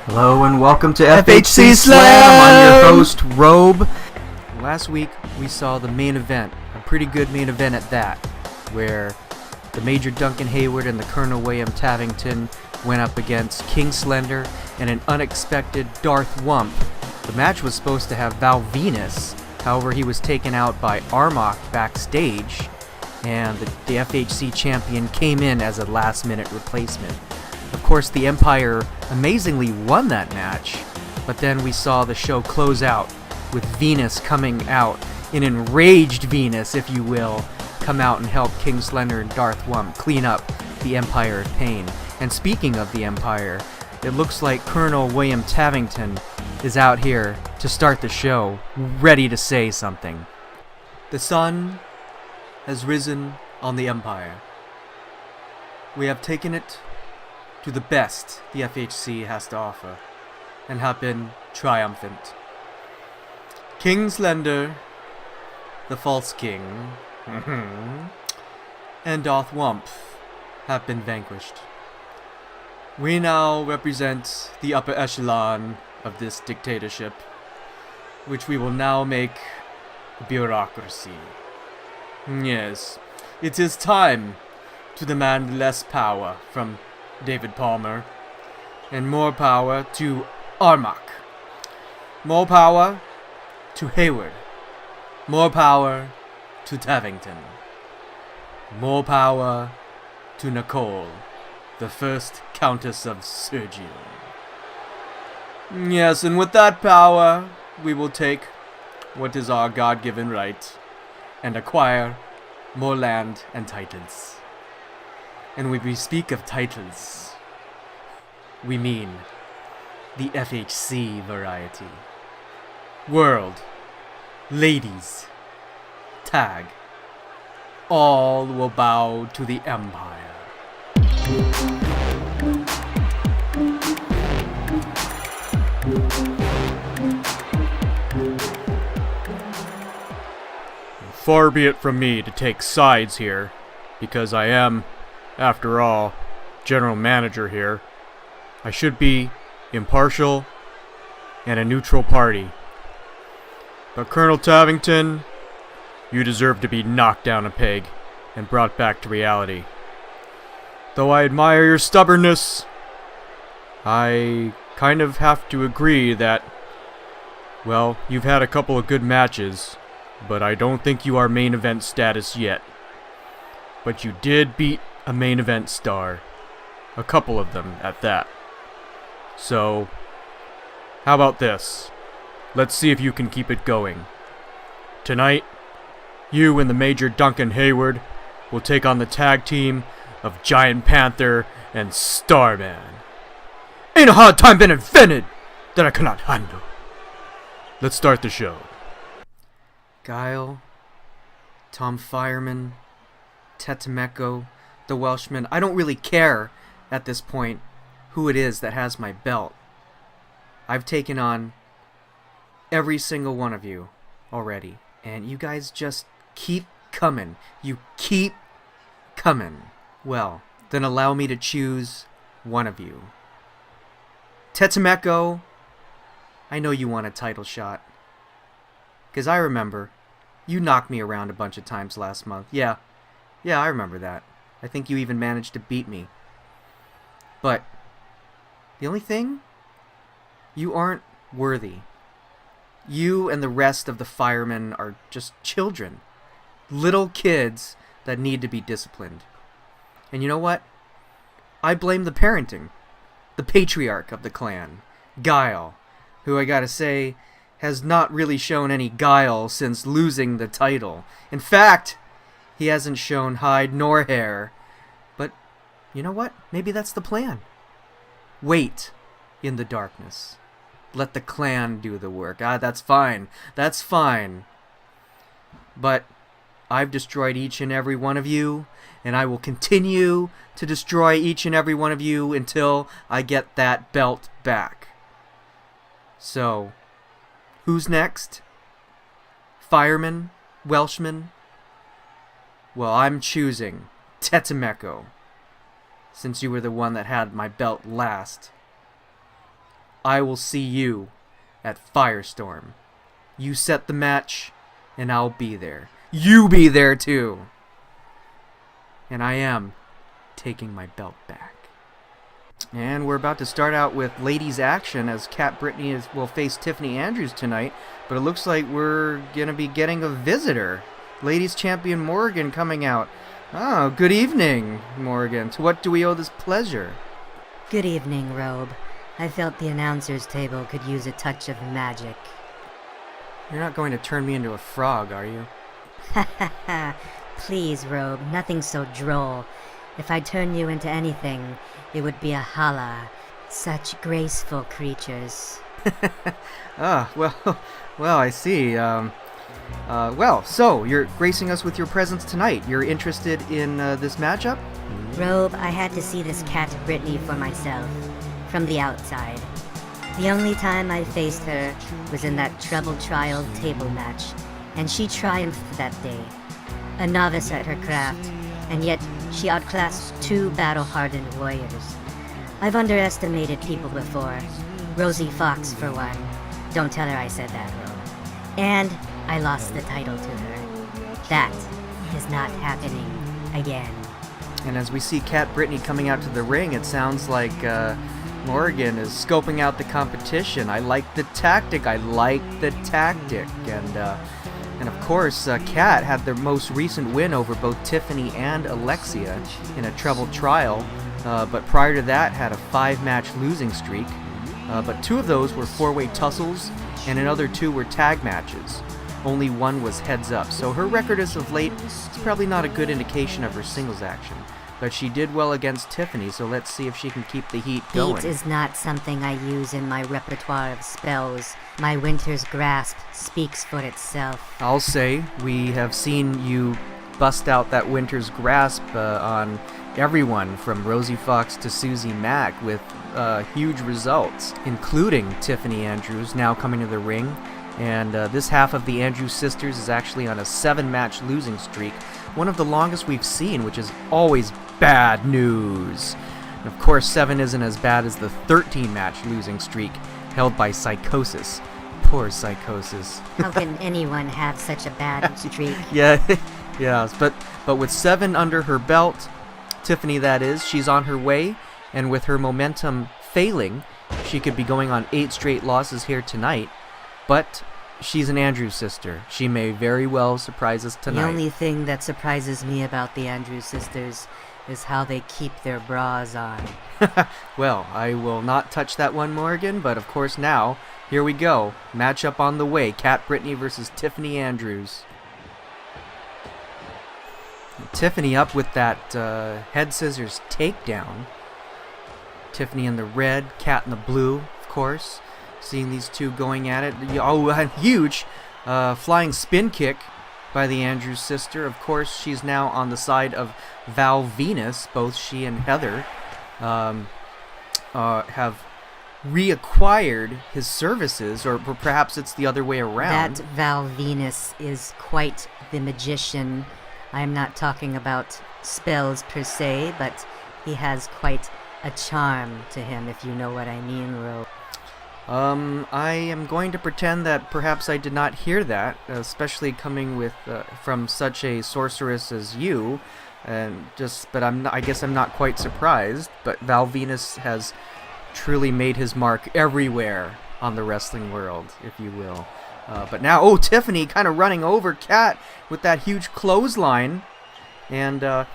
Hello and welcome to FHC Slam. I'm your host, Robe. Last week we saw the main event, a pretty good main event at that, where the Major Duncan Heyward and the Colonel William Tavington went up against King Slender and an unexpected Darth Wump. The match was supposed to have Val Venis, however he was taken out by Armach backstage, and the FHC champion came in as a last-minute replacement. Of course, the Empire amazingly won that match, but then we saw the show close out with Venis coming out, an enraged Venis, if you will, come out and help King Slender and Darth Wump clean up the Empire of Pain. And speaking of the Empire, it looks like Colonel William Tavington is out here to start the show, ready to say something. The sun has risen on the Empire. We have taken it to the best the FHC has to offer, and have been triumphant. King Slender, the false king, and Darth Wump have been vanquished. We now represent the upper echelon of this dictatorship, which we will now make bureaucracy. Yes, it is time to demand less power from David Palmer, and more power to Armach, more power to Heyward, more power to Tavington, more power to Nicole, the first Countess of Sergio. Yes, and with that power, we will take what is our God-given right and acquire more land and titles. And when we speak of titles, we mean the FHC variety. World, ladies, tag, all will bow to the Empire. Far be it from me to take sides here, because I am, after all, general manager here. I should be impartial and a neutral party. But Colonel Tavington, you deserve to be knocked down a peg and brought back to reality. Though I admire your stubbornness, I kind of have to agree that, well, you've had a couple of good matches, but I don't think you are main event status yet. But you did beat a main event star. A couple of them at that. So, how about this? Let's see if you can keep it going. Tonight, you and the Major Duncan Heyward will take on the tag team of Giant Panther and Starman. Ain't a hard time been invented that I cannot handle. Let's start the show. Guile, Tom Fireman, Tetemeko, the Welshman. I don't really care at this point who it is that has my belt. I've taken on every single one of you already, and you guys just keep coming. You keep coming. Well, then allow me to choose one of you. Tetemeko, I know you want a title shot, 'cause I remember you knocked me around a bunch of times last month. Yeah, I remember that. I think you even managed to beat me. But the only thing, you aren't worthy. You and the rest of the firemen are just children. Little kids that need to be disciplined. And you know what? I blame the parenting. The patriarch of the clan, Guile, who I gotta say has not really shown any guile since losing the title. In fact, he hasn't shown hide nor hair. But you know what? Maybe that's the plan. Wait in the darkness. Let the clan do the work. That's fine. That's fine. But I've destroyed each and every one of you, and I will continue to destroy each and every one of you until I get that belt back. So, who's next? Fireman? Welshman? Well, I'm choosing Tetemeko, since you were the one that had my belt last. I will see you at Firestorm. You set the match, and I'll be there. You be there too. And I am taking my belt back. And we're about to start out with ladies action as Kat Brittany will face Tiffany Andrews tonight. But it looks like we're going to be getting a visitor. Ladies champion Morrigan coming out. Oh, good evening, Morrigan. To what do we owe this pleasure? Good evening, Robe. I felt the announcer's table could use a touch of magic. You're not going to turn me into a frog, are you? Ha ha ha. Please, Robe, nothing so droll. If I turn you into anything, it would be a hala. Such graceful creatures. Well, I see. So you're gracing us with your presence tonight. You're interested in this matchup? Robe, I had to see this Kat Brittany for myself, from the outside. The only time I faced her was in that treble trial table match, and she triumphed that day. A novice at her craft, and yet she outclassed two battle-hardened warriors. I've underestimated people before. Rosie Fox, for one. Don't tell her I said that, Robe. And I lost the title to her. That is not happening again. And as we see Kat Brittany coming out to the ring, it sounds like Morrigan is scoping out the competition. I like the tactic. And of course, Kat had their most recent win over both Tiffany and Alexia in a treble trial. But prior to that, had a 5-match losing streak. But 2 of those were 4-way tussles, and another 2 were tag matches. Only 1 was heads up. So her record as of late is probably not a good indication of her singles action. But she did well against Tiffany, so let's see if she can keep the heat going. Heat is not something I use in my repertoire of spells. My Winter's Grasp speaks for itself. I'll say, we have seen you bust out that Winter's Grasp on everyone from Rosie Fox to Susie Mack with huge results, including Tiffany Andrews now coming to the ring. And this half of the Andrews sisters is actually on a 7-match losing streak, one of the longest we've seen, which is always bad news. And of course, 7 isn't as bad as the 13-match losing streak held by Psychosis. Poor Psychosis. How can anyone have such a bad streak? Yeah, but with 7 under her belt, Tiffany that is, she's on her way, and with her momentum failing, she could be going on 8 straight losses here tonight. But she's an Andrews sister. She may very well surprise us tonight. The only thing that surprises me about the Andrews sisters is how they keep their bras on. Well, I will not touch that one, Morrigan, but of course now, here we go. Matchup on the way. Kat Brittany versus Tiffany Andrews. Tiffany up with that head scissors takedown. Tiffany in the red, Kat in the blue, of course. Seeing these 2 going at it. Oh, a huge flying spin kick by the Andrews sister. Of course, she's now on the side of Val Venis. Both she and Heather have reacquired his services, or perhaps it's the other way around. That Val Venis is quite the magician. I'm not talking about spells per se, but he has quite a charm to him, if you know what I mean, Ro. I am going to pretend that perhaps I did not hear that, especially coming with from such a sorceress as you, but I guess I'm not quite surprised. But Val Venis has truly made his mark everywhere on the wrestling world, if you will. But now, Tiffany kind of running over Kat with that huge clothesline, and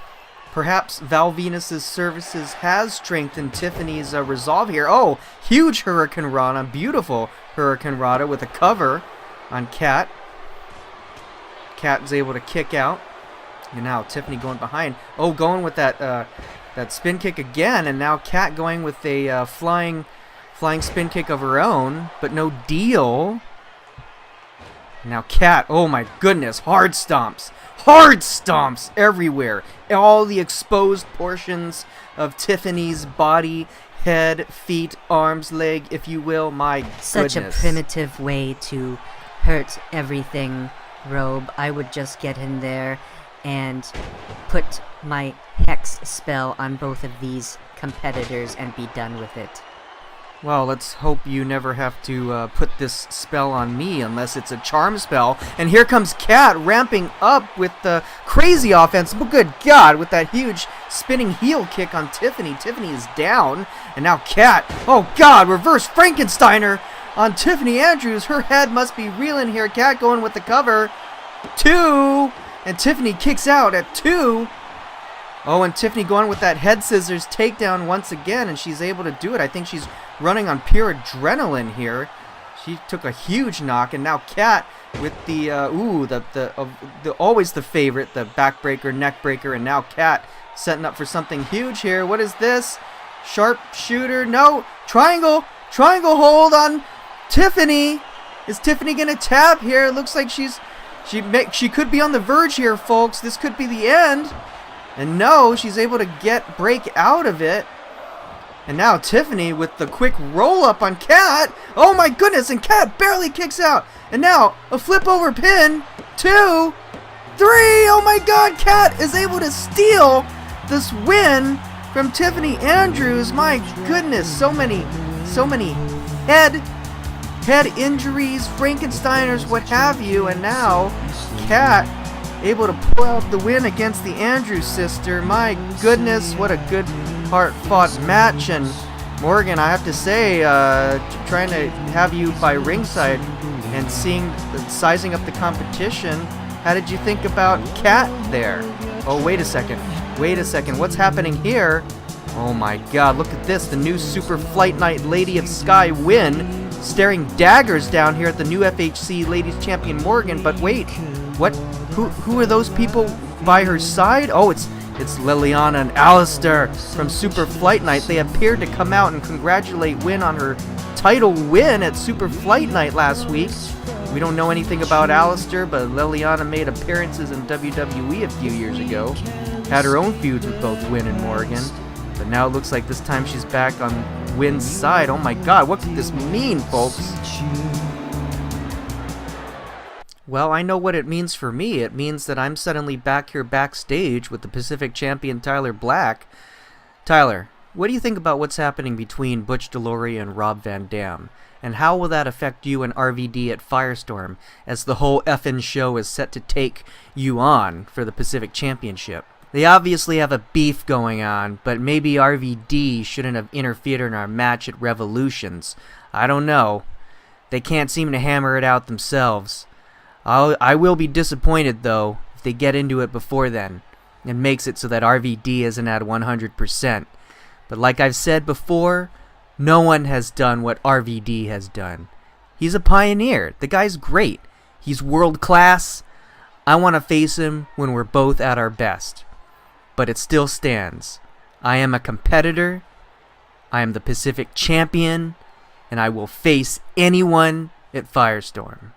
perhaps Val Venis' services has strengthened Tiffany's resolve here. Oh, huge Hurricane Rana, beautiful Hurricane Rana with a cover on Kat. Kat is able to kick out, and now Tiffany going behind. Oh, going with that spin kick again, and now Kat going with a flying spin kick of her own, but no deal. Now Kat, oh my goodness, hard stomps everywhere. All the exposed portions of Tiffany's body, head, feet, arms, leg, if you will. My Such goodness. A primitive way to hurt everything, Robe. I would just get in there and put my hex spell on both of these competitors and be done with it. Well, let's hope you never have to put this spell on me unless it's a charm spell. And here comes Kat ramping up with the crazy offense. But good God, with that huge spinning heel kick on Tiffany. Tiffany is down. And now Kat, oh God, reverse Frankensteiner on Tiffany Andrews. Her head must be reeling here. Kat going with the cover. 2. And Tiffany kicks out at 2. Oh, and Tiffany going with that head scissors takedown once again, and she's able to do it. I think she's running on pure adrenaline here. She took a huge knock, and now Kat with the always the favorite, the backbreaker, neckbreaker, and now Kat setting up for something huge here. What is this? Sharpshooter? No, triangle hold on Tiffany. Is Tiffany gonna tap here? It looks like she could be on the verge here, folks. This could be the end. And no, she's able to break out of it. And now Tiffany with the quick roll up on Kat. Oh my goodness, and Kat barely kicks out. And now a flip over pin. 2, 3. Oh my God, Kat is able to steal this win from Tiffany Andrews. My goodness, so many head injuries, Frankensteiners, what have you. And now Kat able to pull out the win against the Andrews sister. My goodness, what a good hard-fought match. And Morrigan, I have to say, trying to have you by ringside and sizing up the competition, how did you think about Kat there? Oh, wait a second, what's happening here? Oh my God, look at this, the new Super Flight Night Lady of Sky win, staring daggers down here at the new FHC Ladies Champion Morrigan. But wait, what? Who are those people by her side? Oh, it's Liliana and Alistair from Super Flight Night. They appeared to come out and congratulate Win on her title win at Super Flight Night last week. We don't know anything about Alistair, but Liliana made appearances in WWE a few years ago. Had her own feuds with both Win and Morrigan. But now it looks like this time she's back on Win's side. Oh my God, what could this mean, folks? Well, I know what it means for me. It means that I'm suddenly back here backstage with the Pacific Champion Tyler Black. Tyler, what do you think about what's happening between Butch Delory and Rob Van Dam? And how will that affect you and RVD at Firestorm as the whole effing show is set to take you on for the Pacific Championship? They obviously have a beef going on, but maybe RVD shouldn't have interfered in our match at Revolutions. I don't know. They can't seem to hammer it out themselves. I will be disappointed, though, if they get into it before then, and makes it so that RVD isn't at 100%. But like I've said before, no one has done what RVD has done. He's a pioneer. The guy's great. He's world class. I want to face him when we're both at our best. But it still stands. I am a competitor. I am the Pacific Champion, and I will face anyone at Firestorm.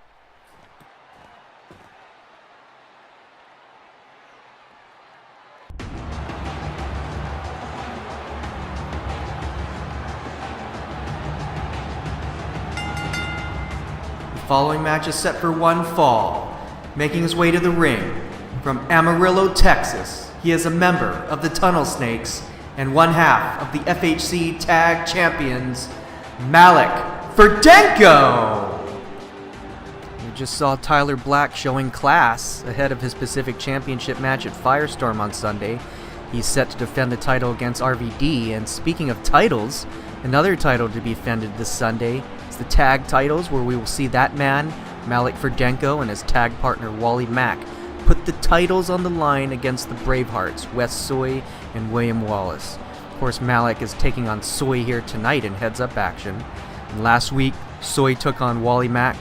The following match is set for one fall. Making his way to the ring from Amarillo, Texas, he is a member of the Tunnel Snakes and one half of the FHC Tag Champions, Malik Ferdenko. We just saw Tyler Black showing class ahead of his Pacific Championship match at Firestorm on Sunday. He's set to defend the title against RVD, and speaking of titles, another title to be defended this Sunday is the tag titles, where we will see that man, Malik Ferdenko, and his tag partner Wally Mack put the titles on the line against the Bravehearts, Wes Soy and William Wallace. Of course, Malik is taking on Soy here tonight in heads-up action. And last week, Soy took on Wally Mack,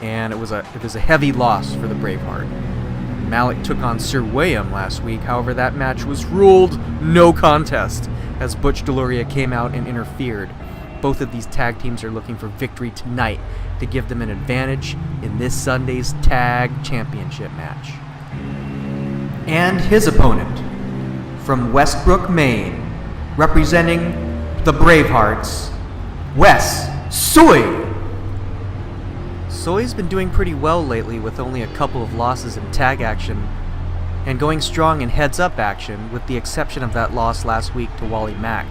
and it was a heavy loss for the Braveheart. Malik took on Sir William last week. However, that match was ruled no contest as Butch Deloria came out and interfered. Both of these tag teams are looking for victory tonight to give them an advantage in this Sunday's tag championship match. And his opponent, from Westbrook, Maine, representing the Bravehearts, Wes Soy. Soy's been doing pretty well lately with only a couple of losses in tag action and going strong in heads-up action, with the exception of that loss last week to Wally Mack.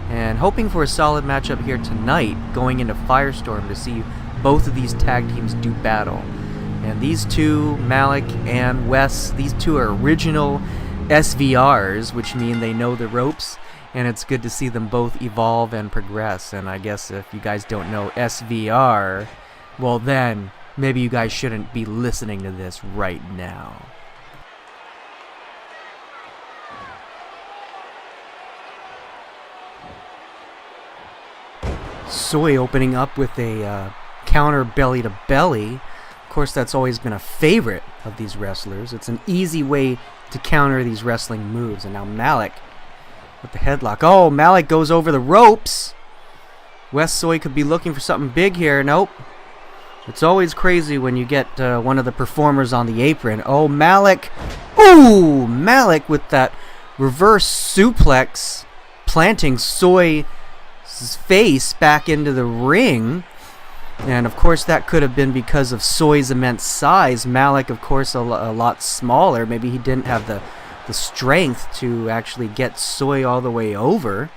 And hoping for a solid matchup here tonight, going into Firestorm to see both of these tag teams do battle. And these two, Malik and Wes, these two are original SVRs, which mean they know the ropes, and it's good to see them both evolve and progress. And I guess if you guys don't know SVR, well then, maybe you guys shouldn't be listening to this right now. Soy opening up with a counter belly to belly. Of course, that's always been a favorite of these wrestlers. It's an easy way to counter these wrestling moves. And now Malik with the headlock. Oh, Malik goes over the ropes. Wes Soy could be looking for something big here. Nope. It's always crazy when you get one of the performers on the apron. Oh, Malik. Ooh, Malik with that reverse suplex, planting Soy's face back into the ring. And of course that could have been because of Soy's immense size. Malik, of course, a lot smaller. Maybe he didn't have the strength to actually get Soy all the way over.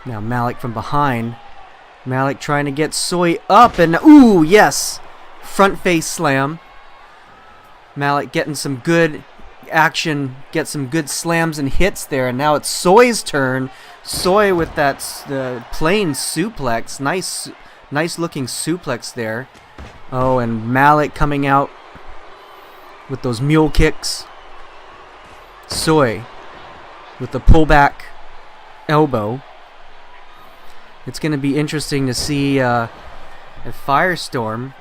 Now Malik from behind. Malik trying to get Soy up, and ooh, yes! Front face slam. Malik getting some good action, get some good slams and hits there, and now it's Soy's turn. Soy with that plain suplex. Nice looking suplex there. Oh, and Malik coming out with those mule kicks. Soy with the pullback elbow. It's going to be interesting to see at Firestorm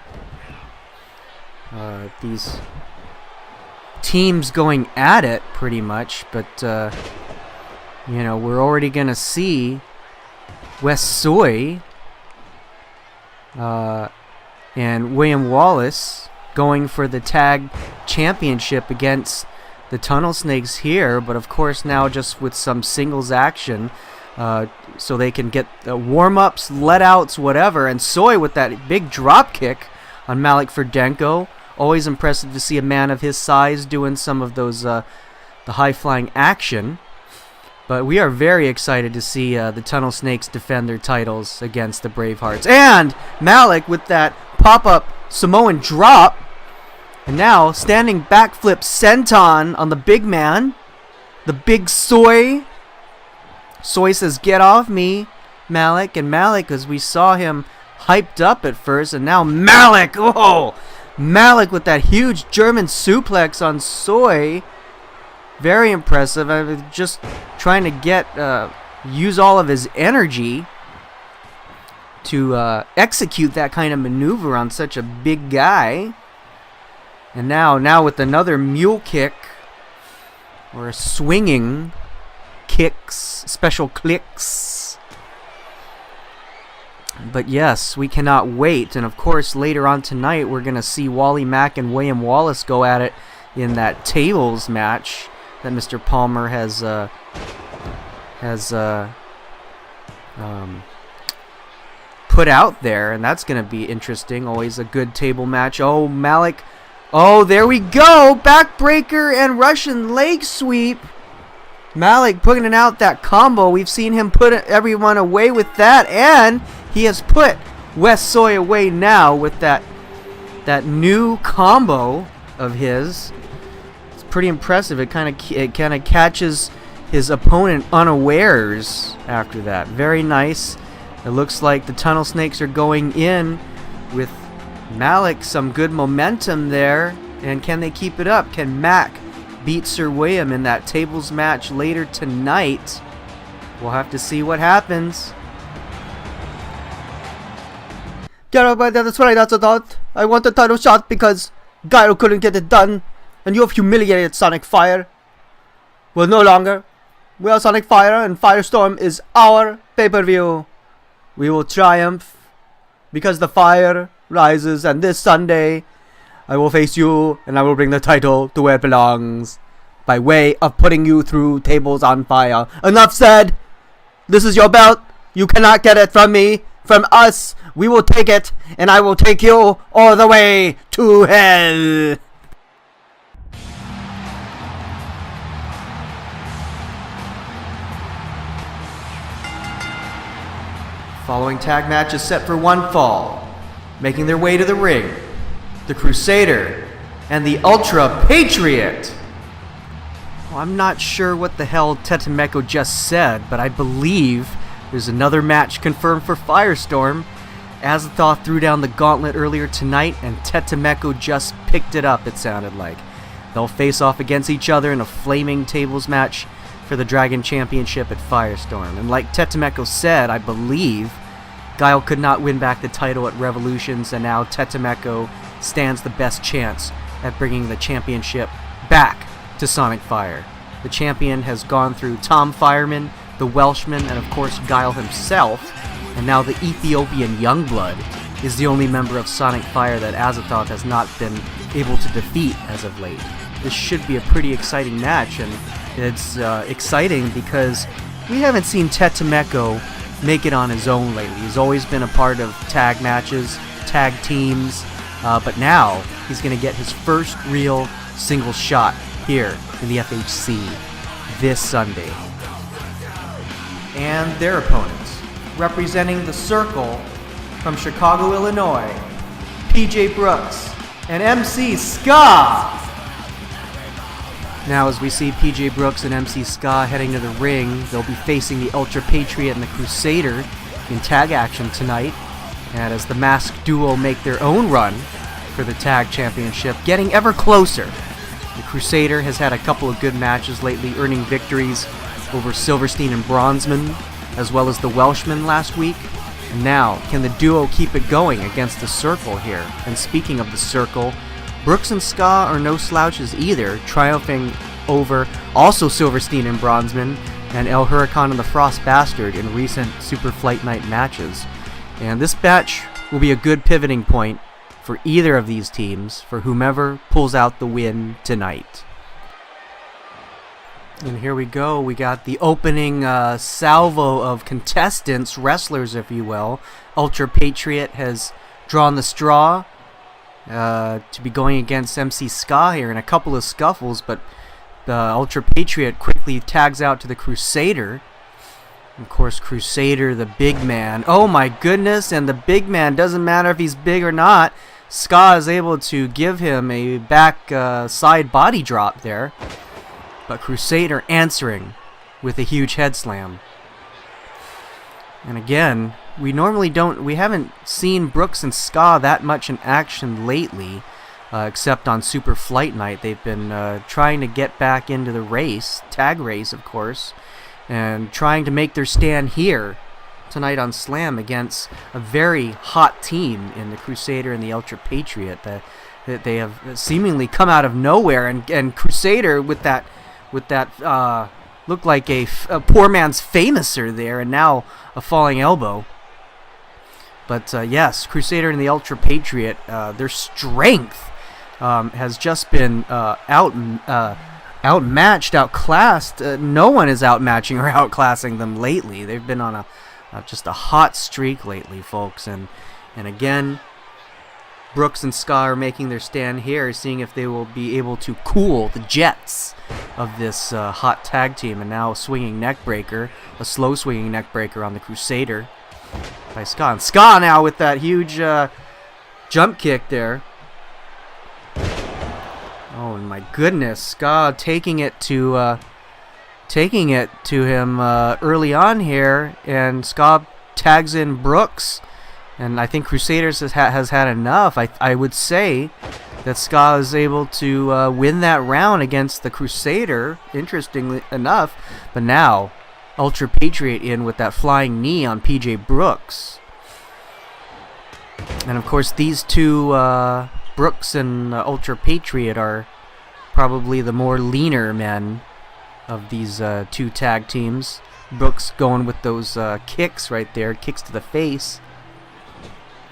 these teams going at it pretty much, but you know, we're already going to see Wes Soy and William Wallace going for the tag championship against the Tunnel Snakes here, but of course now just with some singles action. So they can get the warm-ups, let-outs, whatever. And Soy with that big drop kick on Malik Ferdenko. Always impressive to see a man of his size doing some of those the high-flying action. But we are very excited to see the Tunnel Snakes defend their titles against the Bravehearts. And Malik with that pop-up Samoan drop. And now standing backflip senton on the big man. The big Soy. Soy says, "Get off me, Malik." And Malik, as we saw him hyped up at first, and now Malik, oh, Malik with that huge German suplex on Soy. Very impressive. I was just trying to use all of his energy to execute that kind of maneuver on such a big guy. And now with another mule kick, or a swinging kicks, special clicks. But yes, we cannot wait. And of course, later on tonight, we're going to see Wally Mack and William Wallace go at it in that tables match that Mr. Palmer has put out there. And that's going to be interesting. Always a good table match. Oh, Malik. Oh, there we go. Backbreaker and Russian leg sweep. Malik putting out that combo. We've seen him put everyone away with that, and he has put Wes Soy away now with that new combo of his. It's pretty impressive. It kind of catches his opponent unawares after that. Very nice. It looks like the Tunnel Snakes are going in with Malik. Some good momentum there, and can they keep it up? Can Mac beat Sir William in that tables match later tonight? We'll have to see what happens. Yeah, but that's right, Azethoth. I want the title shot because Gyro couldn't get it done, and you have humiliated Sonic Fire. Well, no longer. We are Sonic Fire, and Firestorm is our pay-per-view. We will triumph because the fire rises, and this Sunday I will face you, and I will bring the title to where it belongs, by way of putting you through tables on fire. Enough said! This is your belt. You cannot get it from me. From us. We will take it, and I will take you all the way to hell. Following tag match is set for one fall. Making their way to the ring, the Crusader and the Ultra Patriot. Well, I'm not sure what the hell Tetemeko just said, but I believe there's another match confirmed for Firestorm. Azethoth threw down the gauntlet earlier tonight, and Tetemeko just picked it up, it sounded like. They'll face off against each other in a flaming tables match for the Dragon Championship at Firestorm. And like Tetemeko said, I believe, Guile could not win back the title at Revolutions, and now Tetemeko stands the best chance at bringing the championship back to Sonic Fire. The champion has gone through Tom Fireman, the Welshman, and of course Guile himself, and now the Ethiopian Youngblood is the only member of Sonic Fire that Azethoth has not been able to defeat as of late. This should be a pretty exciting match, and it's exciting because we haven't seen Tetemeko make it on his own lately. He's always been a part of tag matches, tag teams, but now he's going to get his first real single shot here in the FHC this Sunday. And their opponents, representing the Circle from Chicago, Illinois, PJ Brooks and MC Ska. Now as we see PJ Brooks and MC Ska heading to the ring, they'll be facing the Ultra Patriot and the Crusader in tag action tonight. And as the masked duo make their own run for the tag championship, getting ever closer. The Crusader has had a couple of good matches lately, earning victories over Silverstein and Bronzeman, as well as the Welshman last week. And now, can the duo keep it going against the Circle here? And speaking of the Circle, Brooks and Ska are no slouches either, triumphing over also Silverstein and Bronzeman and El Huracan and the Frost Bastard in recent Super Flight Night matches. And this match will be a good pivoting point for either of these teams, for whomever pulls out the win tonight. And here we go. We got the opening salvo of contestants, wrestlers if you will. Ultra Patriot has drawn the straw to be going against MC Ska here in a couple of scuffles, but the Ultra Patriot quickly tags out to the Crusader. Of course, Crusader, the big man. Oh my goodness, and the big man, doesn't matter if he's big or not. Ska is able to give him a back side body drop there. But Crusader answering with a huge head slam. And again, we haven't seen Brooks and Ska that much in action lately, except on Super Flight Night. They've been trying to get back into the race, tag race of course, and trying to make their stand here tonight on Slam against a very hot team in the Crusader and the Ultra Patriot that they have seemingly come out of nowhere, and Crusader with that looked like a poor man's Famouser there, and now a falling elbow. But yes, Crusader and the Ultra Patriot, their strength has just been outmatched, outclassed. No one is outmatching or outclassing them lately. They've been on just a hot streak lately, folks. And again, Brooks and Ska are making their stand here, seeing if they will be able to cool the jets of this hot tag team. And now a swinging neckbreaker, a slow swinging neckbreaker on the Crusader by Ska. And Ska now with that huge jump kick there. Oh my goodness, Ska taking it to him early on here, and Ska tags in Brooks. And I think Crusaders has had enough. I would say that Ska is able to win that round against the Crusader, interestingly enough. But now, Ultra Patriot in with that flying knee on PJ Brooks. And of course, these two, Brooks and Ultra Patriot, are probably the more leaner men of these two tag teams. Brooks going with those kicks right there, kicks to the face.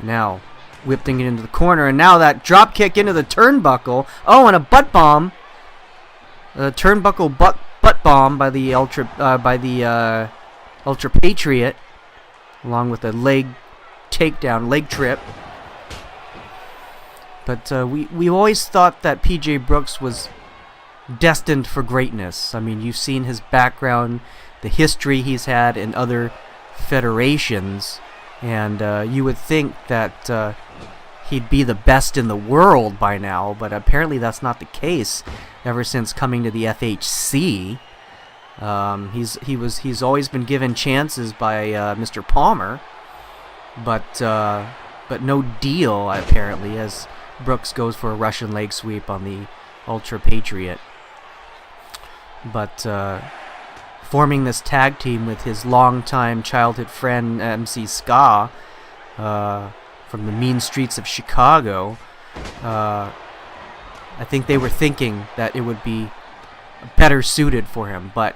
Now, whipping it into the corner, and now that drop kick into the turnbuckle. Oh, and a butt bomb. A turnbuckle butt bomb by the Ultra Patriot, along with a leg takedown, leg trip. But we always thought that PJ Brooks was destined for greatness. I mean, you've seen his background, the history he's had in other federations. And you would think that he'd be the best in the world by now, but apparently that's not the case. Ever since coming to the FHC, he's always been given chances by Mr. Palmer, but no deal apparently, as Brooks goes for a Russian leg sweep on the Ultra Patriot. But forming this tag team with his longtime childhood friend MC Ska from the mean streets of Chicago, I think they were thinking that it would be better suited for him. But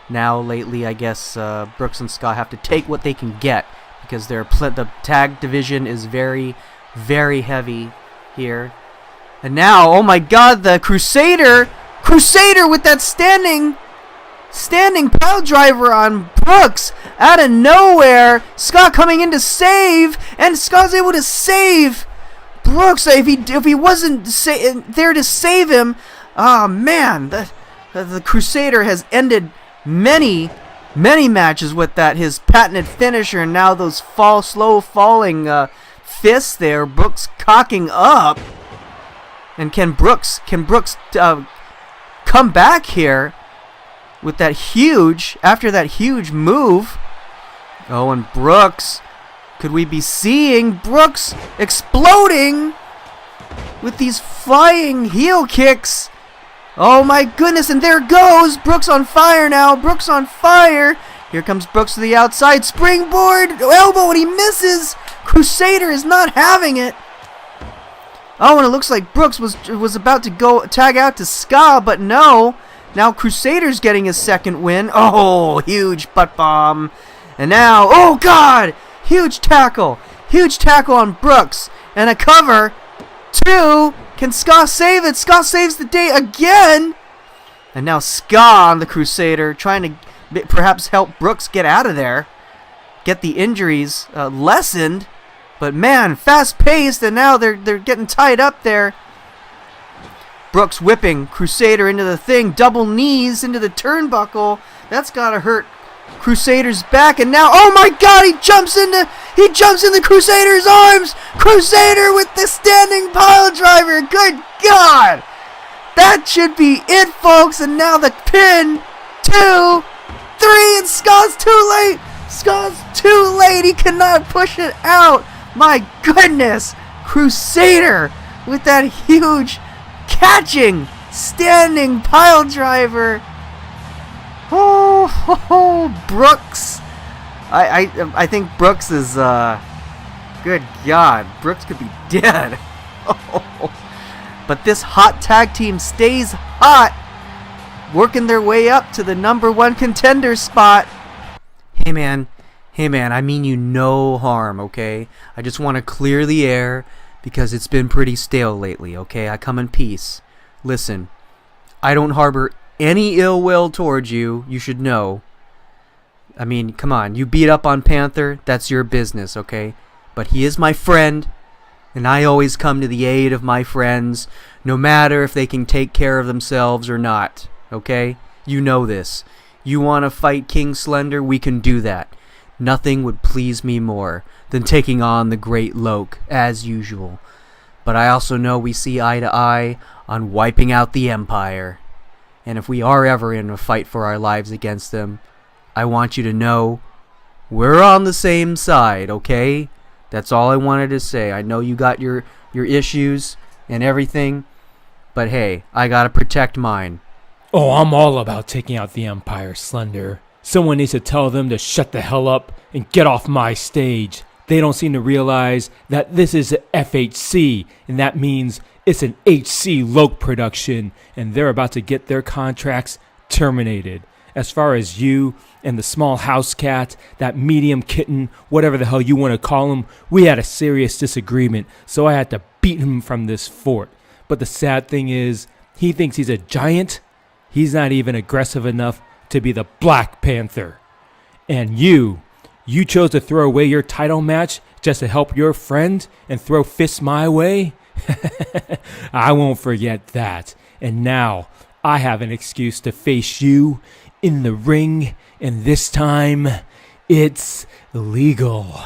now lately, I guess Brooks and Ska have to take what they can get, because the tag division is very, very heavy here. And now, oh my God, the Crusader with that standing pile driver on Brooks out of nowhere. Ska coming in to save, and Ska's able to save Brooks. If he wasn't there to save him, oh man, the Crusader has ended many matches with that, his patented finisher, and now those slow falling fists there. Brooks cocking up, and can Brooks come back here with after that huge move? Oh, and Brooks, could we be seeing Brooks exploding with these flying heel kicks? Oh my goodness, and there goes Brooks on fire now. Brooks on fire. Here comes Brooks to the outside. Springboard elbow, and he misses. Crusader is not having it. Oh, and it looks like Brooks was about to go tag out to Ska, but no. Now Crusader's getting his second win. Oh, huge butt bomb. And now, oh God, huge tackle on Brooks, and a cover. 2. Can Ska save it? Ska saves the day again. And now Ska on the Crusader, trying to perhaps help Brooks get out of there, get the injuries lessened. But man, fast-paced, and now they're getting tied up there. Brooks whipping Crusader into the thing, double knees into the turnbuckle. That's gotta hurt Crusader's back, and now, oh my God, he jumps in the Crusader's arms. Crusader with the standing pile driver. Good God, that should be it, folks. And now the pin. 2, 3, and Ska's too late. He cannot push it out. My goodness, Crusader with that huge catching standing pile driver. Oh, Brooks. I think Brooks is, good God, Brooks could be dead. But this hot tag team stays hot, working their way up to the #1 contender spot. Hey man, I mean you no harm, okay? I just want to clear the air because it's been pretty stale lately, okay? I come in peace. Listen, I don't harbor any ill will towards you, you should know. I mean, come on, you beat up on Panther, that's your business, okay? But he is my friend, and I always come to the aid of my friends, no matter if they can take care of themselves or not, okay? You know this. You want to fight King Slender? We can do that. Nothing would please me more than taking on the Great Loke, as usual. But I also know we see eye to eye on wiping out the Empire. And if we are ever in a fight for our lives against them, I want you to know we're on the same side, okay? That's all I wanted to say. I know you got your issues and everything, but hey, I gotta protect mine. Oh, I'm all about taking out the Empire, Slender. Someone needs to tell them to shut the hell up and get off my stage. They don't seem to realize that this is a FHC, and that means it's an HC Loke production, and they're about to get their contracts terminated. As far as you and the small house cat, that medium kitten, whatever the hell you want to call him, we had a serious disagreement, so I had to beat him from this fort. But the sad thing is, he thinks he's a giant. He's not even aggressive enough to be the Black Panther. And you chose to throw away your title match just to help your friend and throw fists my way? I won't forget that. And now I have an excuse to face you in the ring, and this time it's legal.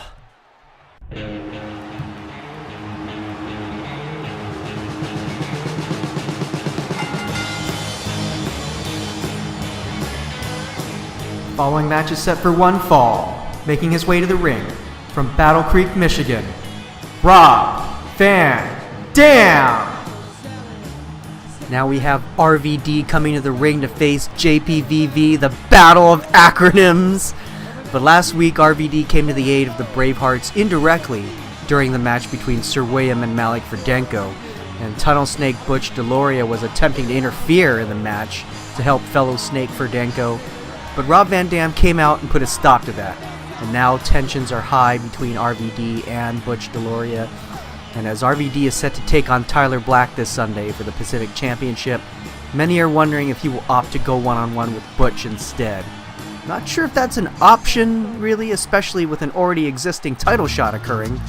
Following match is set for one fall, making his way to the ring from Battle Creek, Michigan, Rob Van Dam! Now we have RVD coming to the ring to face JPVV, the battle of acronyms. But last week, RVD came to the aid of the Bravehearts indirectly during the match between Sir William and Malik Verdenko, and Tunnel Snake Butch Deloria was attempting to interfere in the match to help fellow Snake Verdenko. But Rob Van Dam came out and put a stop to that. And now tensions are high between RVD and Butch Deloria. And as RVD is set to take on Tyler Black this Sunday for the Pacific Championship, many are wondering if he will opt to go one-on-one with Butch instead. Not sure if that's an option, really, especially with an already existing title shot occurring.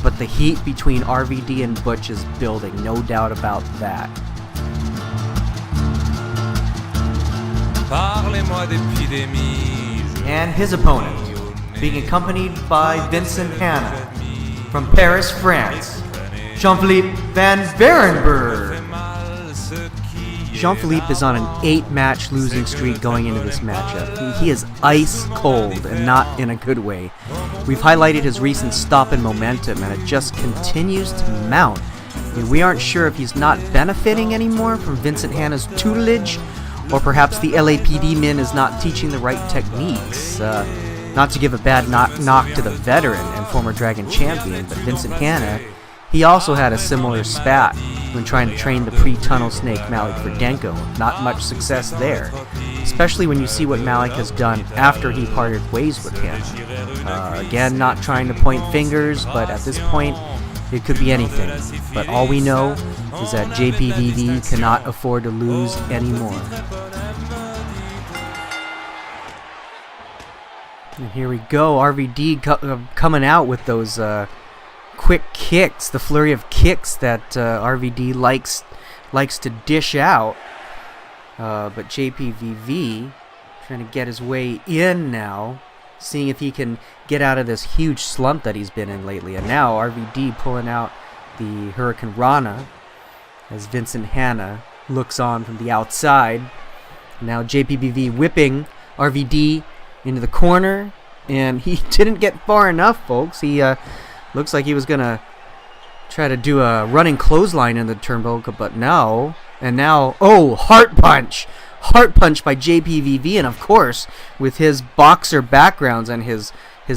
But the heat between RVD and Butch is building, no doubt about that. And his opponent, being accompanied by Vincent Hanna from Paris, France, Jean-Philippe Van Varenberg. Jean-Philippe is on an 8-match losing streak going into this matchup. He is ice cold, and not in a good way. We've highlighted his recent stop in momentum, and it just continues to mount. I mean, we aren't sure if he's not benefiting anymore from Vincent Hanna's tutelage, or perhaps the LAPD men is not teaching the right techniques. Not to give a bad knock to the veteran and former Dragon champion, but Vincent Hanna, he also had a similar spat when trying to train the pre-Tunnel Snake Malik Verdenko. Not much success there, especially when you see what Malik has done after he parted ways with him. Again, not trying to point fingers, but at this point, it could be anything. But all we know is that JPVV cannot afford to lose anymore. And here we go, RVD coming out with those quick kicks, the flurry of kicks that RVD likes to dish out. But JPVV trying to get his way in now, seeing if he can get out of this huge slump that he's been in lately. And now RVD pulling out the Hurricane Rana as Vincent Hanna looks on from the outside. Now JPVV whipping RVD into the corner, and he didn't get far enough, folks. He looks like he was gonna try to do a running clothesline in the turnbuckle, but no. And now, oh, heart punch by JPVV, and of course, with his boxer backgrounds and his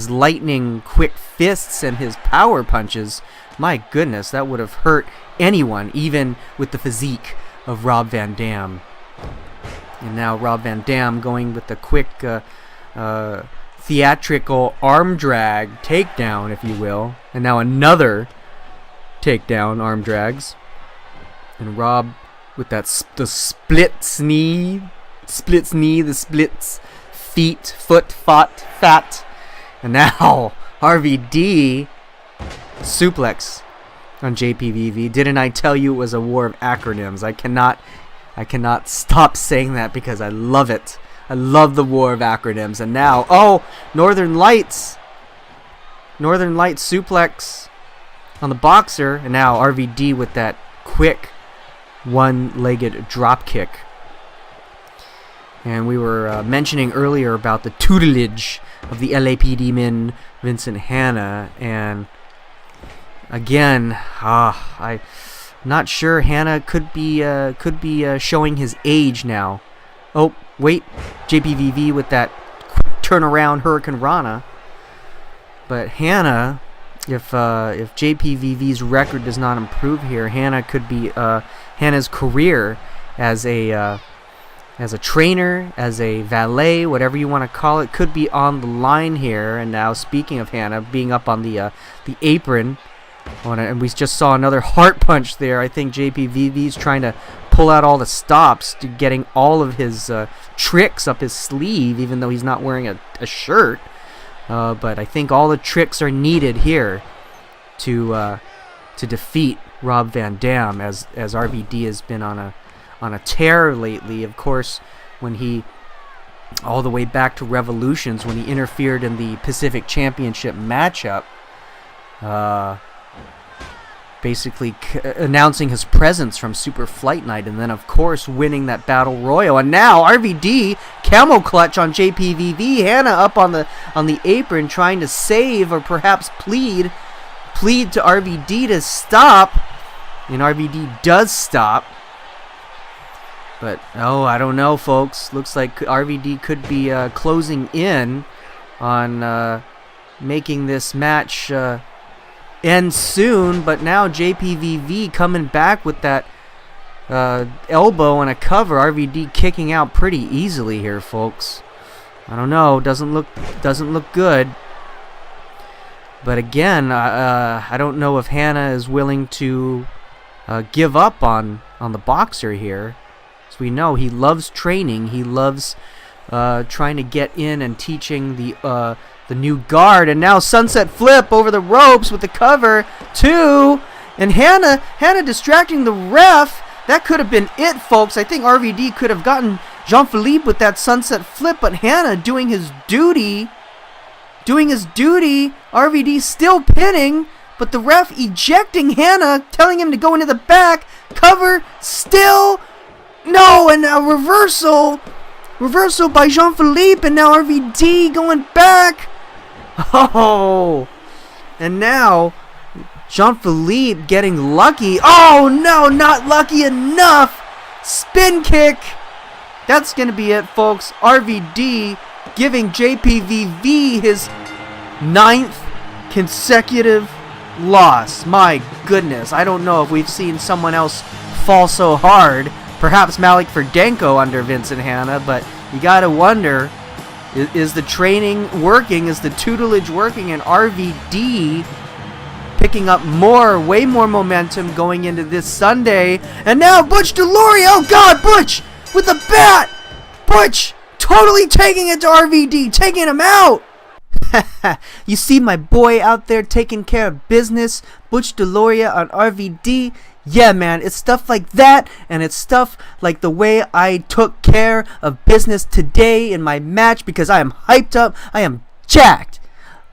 lightning quick fists and his power punches, my goodness, that would have hurt anyone, even with the physique of Rob Van Dam. And now Rob Van Dam going with the quick theatrical arm drag takedown, if you will. And now another takedown, arm drags. And Rob with that the splits knee, the splits feet, foot, fat. And now RVD suplex on JPVV. Didn't I tell you it was a war of acronyms? I cannot stop saying that because I love it. I love the war of acronyms. And now, oh, Northern Lights suplex on the boxer. And now RVD with that quick one-legged drop kick. And we were mentioning earlier about the tutelage of the LAPD men, Vincent Hanna. And again, I'm not sure. Hanna could be showing his age now. Oh, wait, JPVV with that quick turnaround Hurricane Rana. But Hanna, if JPVV's record does not improve here, Hanna could be Hanna's career as a trainer, as a valet, whatever you want to call it, could be on the line here. And now, speaking of Hanna being up on the apron, and we just saw another heart punch there. I think JPVV's trying to pull out all the stops to getting all of his tricks up his sleeve, even though he's not wearing a shirt. But I think all the tricks are needed here to defeat Rob Van Dam, as RVD has been on a tear lately. Of course, when he all the way back to Revolutions, when he interfered in the Pacific Championship matchup. basically announcing his presence from Super Flight Night, and then of course winning that Battle Royal. And now RVD camel clutch on JPVV. Hannah up on the apron trying to save or perhaps plead to RVD to stop, and RVD does stop. But I don't know, folks. Looks like RVD could be closing in on making this match end soon. But now JPVV coming back with that elbow and a cover. RVD kicking out pretty easily here, folks. I don't know. Doesn't look good. But again, I don't know if Hannah is willing to give up on the boxer here. As we know, he loves training. He loves trying to get in and teaching the new guard. And now sunset flip over the ropes with the cover, 2. And Hannah distracting the ref. That could have been it, folks. I think RVD could have gotten Jean-Philippe with that sunset flip, but Hannah doing his duty. RVD still pinning, but the ref ejecting Hannah, telling him to go into the back. Cover still. No, and a reversal by Jean-Philippe, and now RVD going back. Oh, and now Jean-Philippe getting lucky. Oh no, not lucky enough. Spin kick. That's going to be it, folks. RVD giving JPVV his 9th consecutive loss. My goodness, I don't know if we've seen someone else fall so hard. Perhaps Malik Ferdenko under Vincent Hanna, but you gotta wonder, is the training working? Is the tutelage working? And RVD picking up way more momentum going into this Sunday. And now Butch Deloria, oh God, Butch with the bat! Butch totally taking it to RVD, taking him out! You see my boy out there taking care of business, Butch Deloria on RVD. Yeah, man, it's stuff like that, and it's stuff like the way I took care of business today in my match, because I am hyped up, I am jacked.